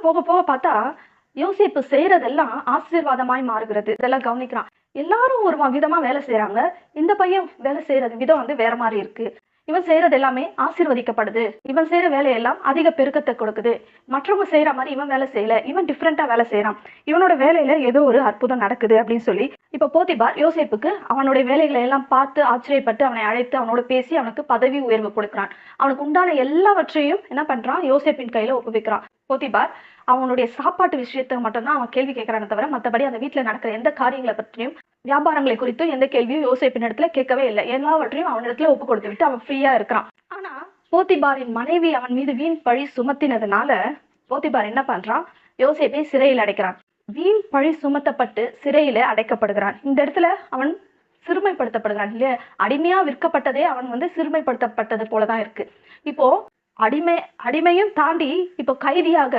நாள் போக போக பார்த்தா, யோசேப்பு செய்றதெல்லாம் ஆசீர்வாதமாய் மாறுகிறது. இதெல்லாம் கவனிக்கிறான். எல்லாரும் ஒரு விதமா வேலை செய்றாங்க. இந்த பையன் வேலை செய்றது விதம் வந்து வேற மாரி இருக்கு. இவன் செய்றது எல்லாமே ஆசீர்வதிக்கப்படுது. இவன் செய்ற வேலையெல்லாம் அதிக பெருக்கத்த கொடுக்குது. மற்றவங்க செய்ற மாரி இவன் வேலை செய்யல. இவன் டிஃபரெண்டா வேலை செய்றான். இவனோட வேலையில ஏதோ ஒரு அற்புதம் நடக்குது அப்படின்னு சொல்லி, இப்ப போத்திபார் யோசேப்புக்கு அவனுடைய வேலைகளை எல்லாம் பார்த்து ஆச்சரியப்பட்டு அவனை அழைத்து அவனோட பேசி அவனுக்கு பதவி உயர்வு கொடுக்கிறான். அவனுக்கு உண்டான எல்லாவற்றையும் என்ன பண்றான்? யோசேப்பின் கையில ஒப்புவிக்கிறான். போத்திபார் அவனுடைய சாப்பாட்டு விஷயத்த மட்டும்தான் அவன் கேள்வி கேட்கறானே தவிர, மத்தபடி அந்த வீட்டுல நடக்கிற எந்த காரியங்களை பற்றியும் வியாபாரங்களை குறித்து எந்த கேள்வியும் யோசேப்பின் இடத்துல கேட்கவே இல்லை. எல்லாவற்றையும் அவனிடத்துல ஒப்பு கொடுத்து விட்டு அவன் ஃப்ரீயா இருக்கிறான். ஆனா போத்திபாரின் மனைவி அவன் மீது வீண் பழி சுமத்தினதுனால போத்திபார் என்ன பண்றான்? யோசேப்பை சிறையில் அடைக்கிறான். வீண் பழி சுமத்தப்பட்டு சிறையில அடைக்கப்படுகிறான். இந்த இடத்துல அவன் சிறுமைப்படுத்தப்படுகிறான் இல்லையா? அடிமையா விற்கப்பட்டதே அவன் வந்து சிறுமைப்படுத்தப்பட்டது போலதான் இருக்கு. இப்போ அடிமையும் தாண்டி இப்போ கைதியாக